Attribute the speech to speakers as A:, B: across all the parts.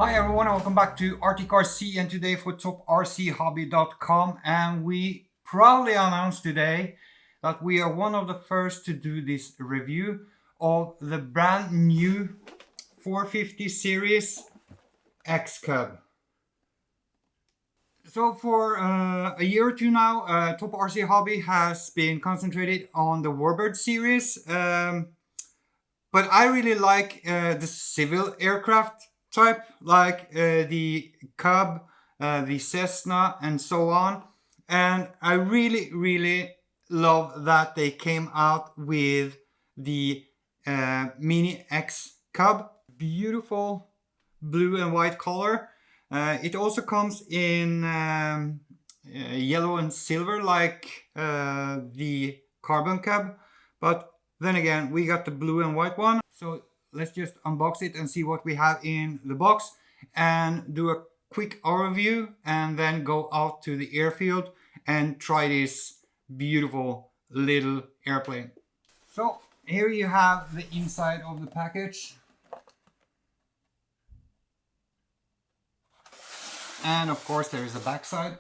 A: Hi everyone, and welcome back to RC and today for TopRcHobby.com, and we proudly announce today that we are one of the first to do this review of the brand new 450 series X Cub. So for a year or two now, TopRcHobby has been concentrated on the Warbird series, but I really like the civil aircraft type, like the Cub, the Cessna, and so on. And I really love that they came out with the Mini X Cub. Beautiful blue and white color. It also comes in yellow and silver like the Carbon Cub, but then again we got the blue and white one. So let's just unbox it and see what we have in the box and do a quick overview and then go out to the airfield and try this beautiful little airplane. So here you have the inside of the package. And of course there is a backside.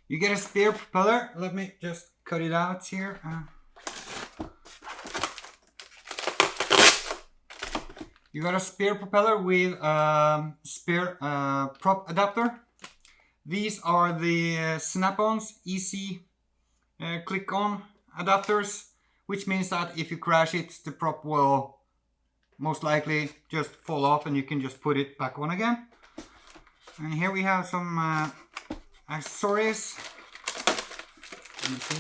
A: You get a spare propeller. Let me just cut it out here. You got a spare propeller with spare prop adapter. These are the snap-ons, easy click-on adapters, which means that if you crash it, the prop will most likely just fall off and you can just put it back on again. And here we have some accessories. Let me see.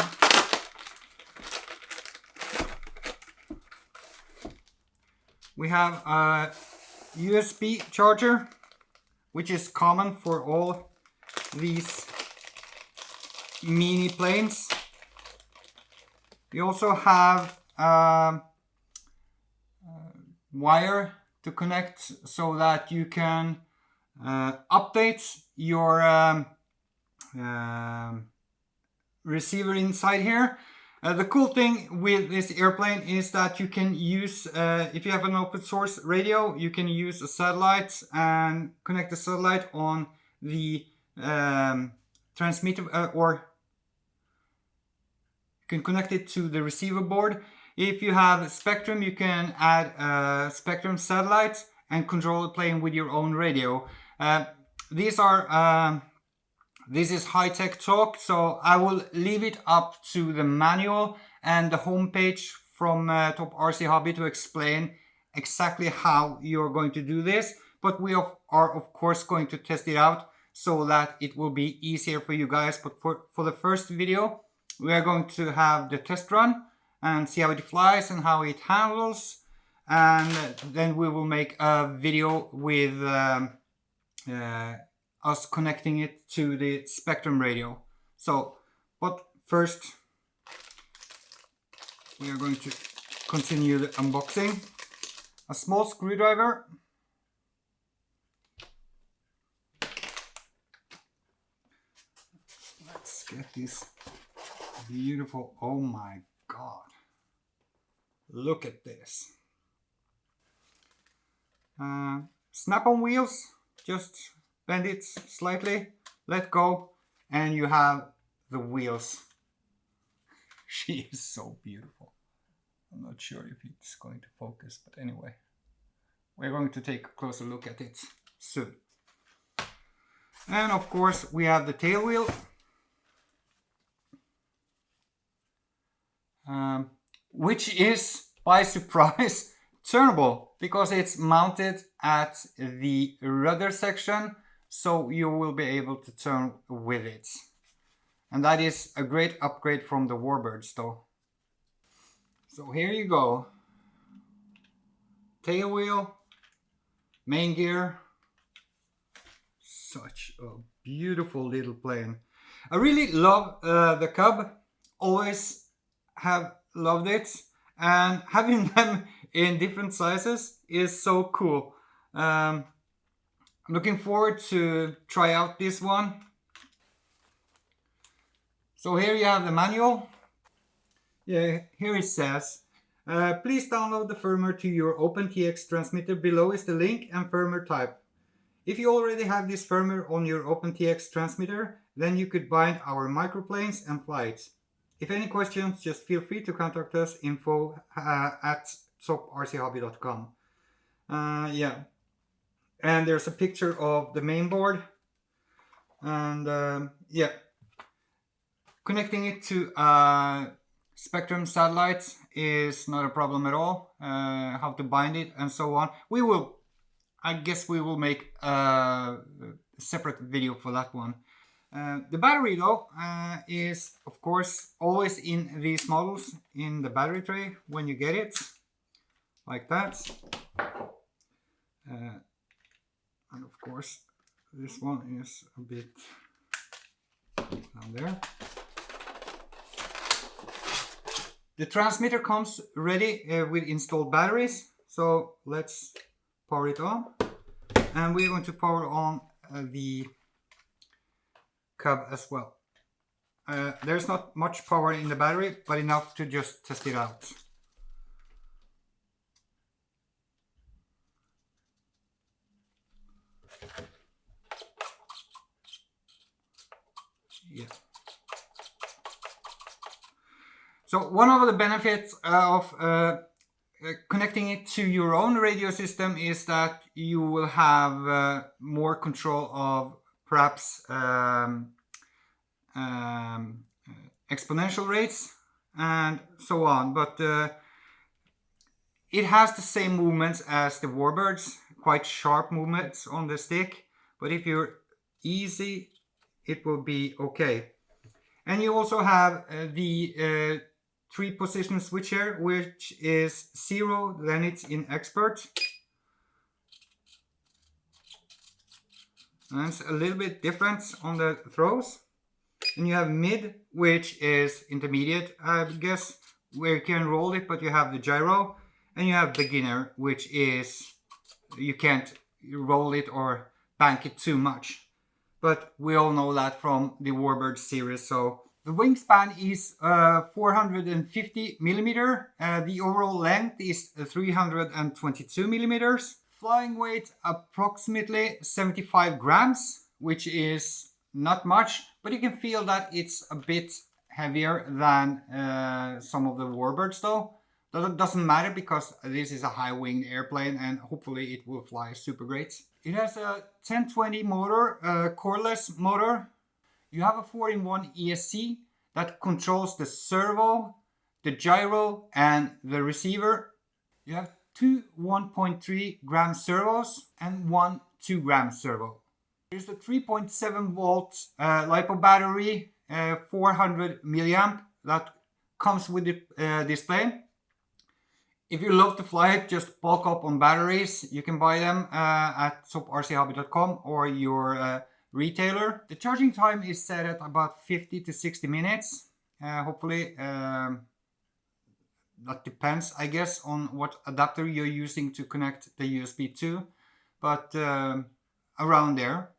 A: We have a USB charger, which is common for all these mini planes. We also have wire to connect so that you can update your receiver inside here. The cool thing with this airplane is that you can use, if you have an open source radio, you can use a satellite and connect the satellite on the transmitter, or you can connect it to the receiver board. If you have Spektrum, you can add Spektrum satellites and control the plane with your own radio. This is high-tech talk, so I will leave it up to the manual and the homepage from TopRcHobby to explain exactly how you're going to do this. But we are of course going to test it out so that it will be easier for you guys. But for the first video, we are going to have the test run and see how it flies and how it handles. And then we will make a video with us connecting it to the Spektrum radio. So, but first we are going to continue the unboxing. A small screwdriver. Let's get this beautiful, oh my god. Look at this. Snap-on wheels, just bend it slightly, let go, and you have the wheels. She is so beautiful. I'm not sure if it's going to focus, but anyway, we're going to take a closer look at it soon. And of course we have the tail wheel, which is, by surprise, turnable, because it's mounted at the rudder section, so you will be able to turn with it. And that is a great upgrade from the Warbirds though. So here you go. Tail wheel, main gear. Such a beautiful little plane. I really love the Cub. Always have loved it. And having them in different sizes is so cool. I'm looking forward to try out this one. So here you have the manual. Yeah, here it says Please download the firmware to your OpenTX transmitter. Below is the link and firmware type. If you already have this firmware on your OpenTX transmitter, then you could bind our microplanes and fly it. If any questions, just feel free to contact us, info at TopRcHobby.com. Yeah, and there's a picture of the main board, and yeah, connecting it to spektrum satellite is not a problem at all. How to bind it and so on. I guess we will make a separate video for that one. The battery though is of course always in these models in the battery tray when you get it, like that. And of course this one is a bit down there. The transmitter comes ready with installed batteries, so let's power it on. And we're going to power on the CUB as well. There's not much power in the battery, but enough to just test it out. Yeah. So one of the benefits of connecting it to your own radio system is that you will have more control of perhaps exponential rates and so on, but it has the same movements as the Warbirds, quite sharp movements on the stick, but if you're easy it will be okay. And you also have the 3-position switch here, which is 0, then it's in expert. And it's a little bit different on the throws. And you have mid, which is intermediate, I guess, where you can roll it, but you have the gyro. And you have beginner, which is you can't roll it or bank it too much. But we all know that from the Warbird series. So the wingspan is 450 millimeter. The overall length is 322 millimeters. Flying weight approximately 75 grams, which is not much, but you can feel that it's a bit heavier than some of the Warbirds though. That doesn't matter because this is a high-winged airplane and hopefully it will fly super great. It has a 1020 motor, coreless motor. You have a 4-in-1 ESC that controls the servo, the gyro and the receiver. You have 2 1.3 gram servos and 1 2 gram servo. There's a 3.7 volt LiPo battery, 400 milliamp that comes with the display. If you love to fly it, just bulk up on batteries. You can buy them at TopRcHobby.com or your retailer. The charging time is set at about 50 to 60 minutes. Hopefully, that depends, I guess, on what adapter you're using to connect the USB to, but around there.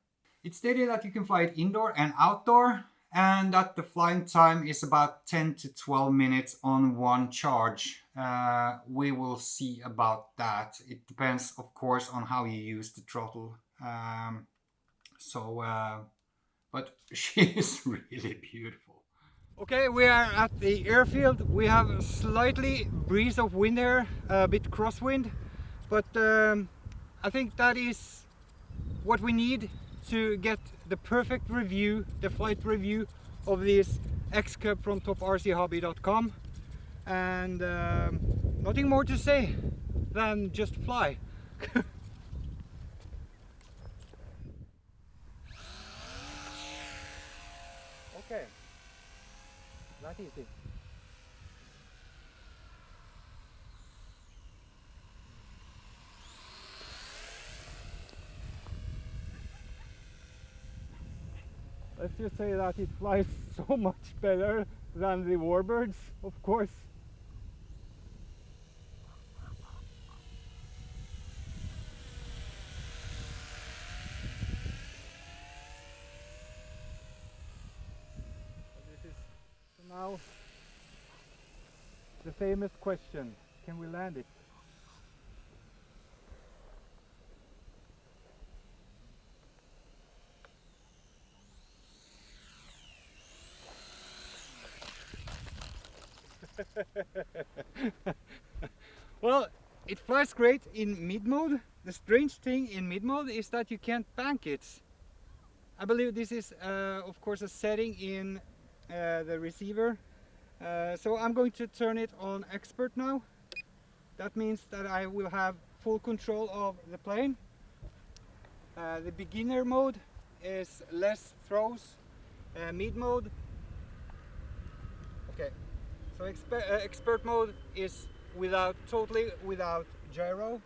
A: It's stated that you can fly it indoor and outdoor, and that the flying time is about 10 to 12 minutes on one charge. We will see about that. It depends, of course, on how you use the throttle. But she is really beautiful. Okay, we are at the airfield. We have a slightly breeze of wind here, a bit crosswind, but I think that is what we need to get the perfect review, the flight review of this X-Cub from TopRcHobby.com. And nothing more to say than just fly. Okay, that easy. Let's just say that it flies so much better than the Warbirds, of course. This is now the famous question.
B: can we land it? Well, it flies great in mid mode. The strange thing in mid mode is that you can't bank it. I believe this is of course a setting in the receiver. So I'm going to turn it on expert now. That means that I will have full control of the plane. The beginner mode is less throws. Mid mode. Okay. So expert mode is totally without gyro.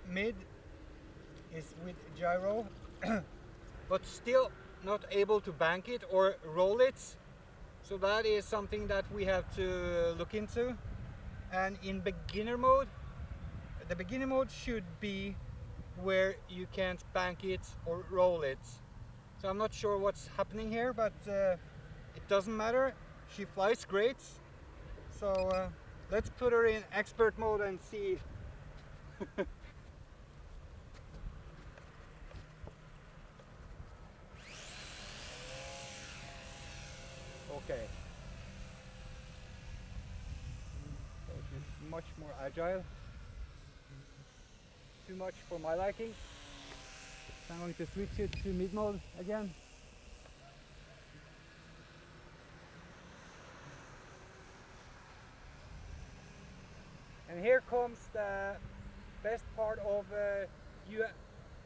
B: Mid is with gyro, but still not able to bank it or roll it. So that is something that we have to look into. And in beginner mode, the beginner mode should be where you can't bank it or roll it. So I'm not sure what's happening here, but it doesn't matter. She flies great. So let's put her in expert mode and see. Okay. So she's much more agile. Too much for my liking. So I'm going to switch it to mid mode again. And here comes the best part of you're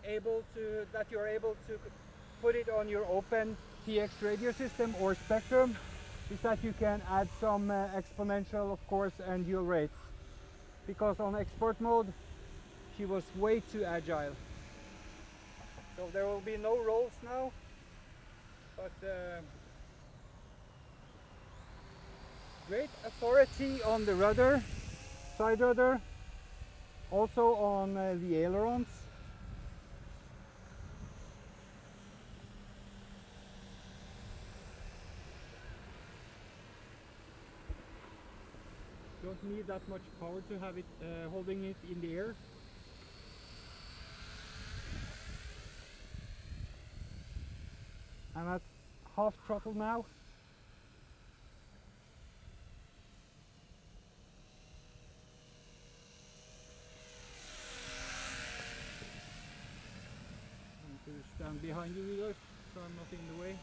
B: able to put it on your open TX radio system or spektrum, is that you can add some exponential, of course, and dual rates. Because on export mode, she was way too agile. So there will be no rolls now, but great authority on the rudder, side rudder, also on the ailerons. Don't need that much power to have it holding it in the air. I'm at half throttle now. I'm going to stand behind you guys so I'm not in the way.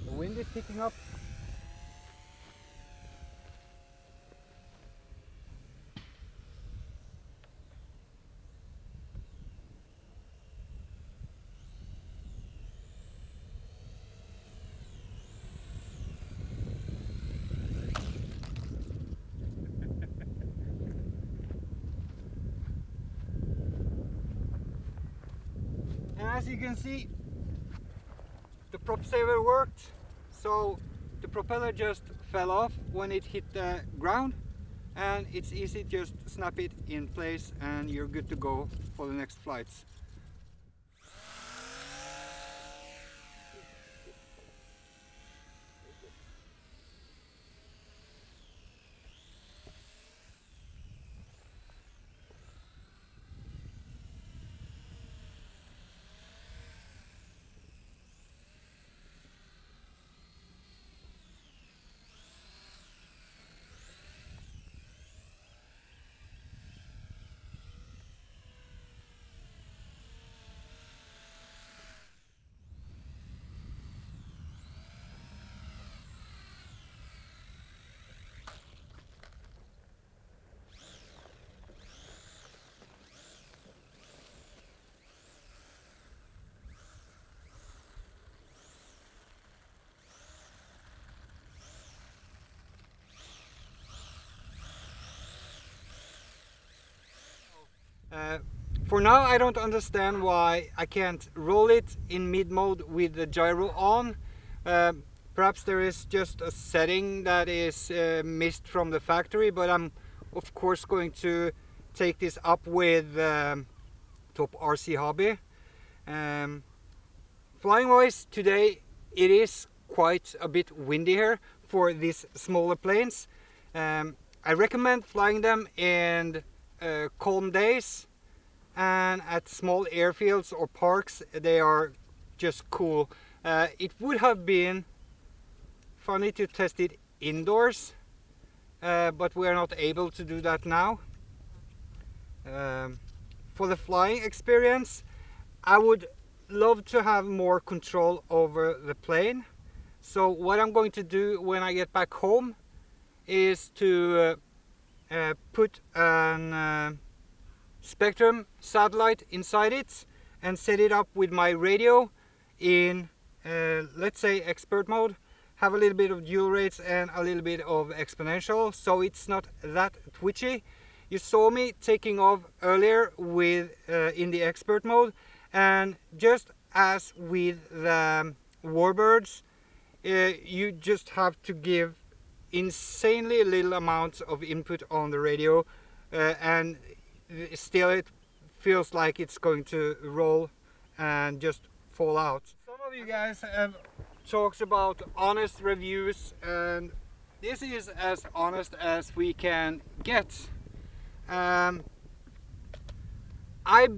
B: The wind is picking up. And as you can see, the prop saver worked, so the propeller just fell off when it hit the ground, and it's easy, just snap it in place and you're good to go for the next flights. For now, I don't understand why I can't roll it in mid mode with the gyro on. Perhaps there is just a setting that is missed from the factory, but I'm of course going to take this up with TopRcHobby. Flying wise, today it is quite a bit windy here for these smaller planes. I recommend flying them in calm days, and at small airfields or parks they are just cool. It would have been funny to test it indoors, but we are not able to do that now. For the flying experience, I would love to have more control over the plane. So what I'm going to do when I get back home is to put an Spektrum satellite inside it and set it up with my radio in let's say expert mode, have a little bit of dual rates and a little bit of exponential, so it's not that twitchy. You saw me taking off earlier with in the expert mode, and just as with the warbirds, you just have to give insanely little amounts of input on the radio, and still it feels like it's going to roll and just fall out. Some of you guys have talked about honest reviews, and this is as honest as we can get. I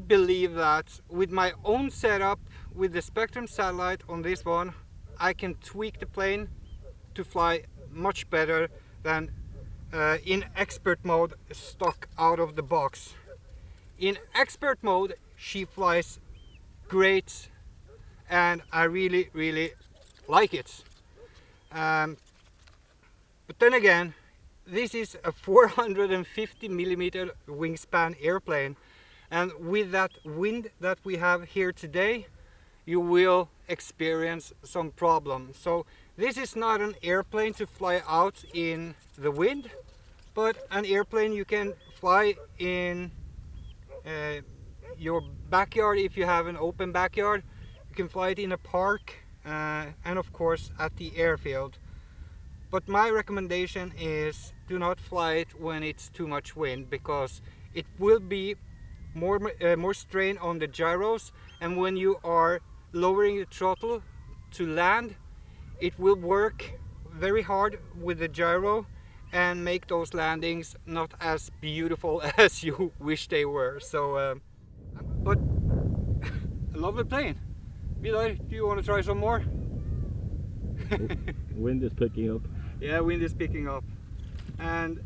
B: believe that with my own setup, with the Spektrum satellite on this one, I can tweak the plane to fly much better than in expert mode stock out of the box. In expert mode she flies great and I really like it. But then again, this is a 450mm wingspan airplane, and with that wind that we have here today, you will experience some problems. So this is not an airplane to fly out in the wind, but an airplane you can fly in your backyard. If you have an open backyard, you can fly it in a park, and of course at the airfield. But my recommendation is do not fly it when it's too much wind, because it will be more strain on the gyros, and when you are lowering the throttle to land, it will work very hard with the gyro and make those landings not as beautiful as you wish they were. So, but a lovely plane. Vidar, do you want to try some more?
C: Wind is picking up.
B: Yeah, wind is picking up, and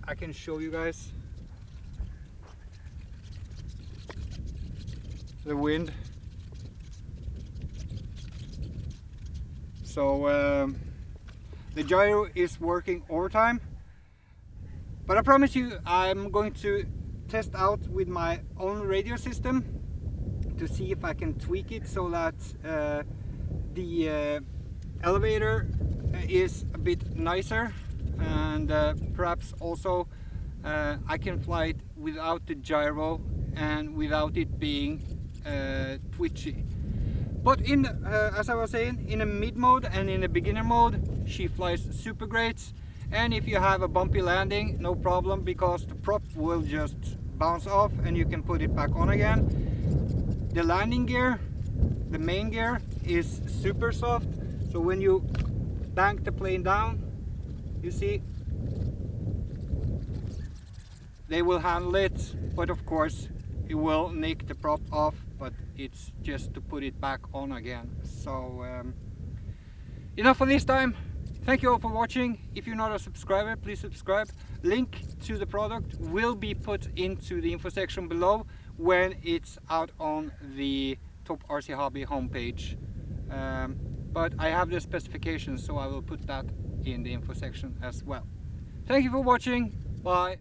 B: I can show you guys the wind. So the gyro is working overtime, but I promise you I'm going to test out with my own radio system to see if I can tweak it so that the elevator is a bit nicer, and perhaps also I can fly it without the gyro and without it being twitchy. But in as I was saying, in a mid mode and in a beginner mode she flies super great, and if you have a bumpy landing, no problem, because the prop will just bounce off and you can put it back on again. The landing gear, the main gear, is super soft, so when you bank the plane down, you see they will handle it, but of course it will nick the prop off, but it's just to put it back on again. So enough for this time. Thank you all for watching. If you're not a subscriber, please subscribe. Link to the product will be put into the info section below when it's out on the TopRcHobby homepage. But I have the specifications, so I will put that in the info section as well. Thank you for watching. Bye.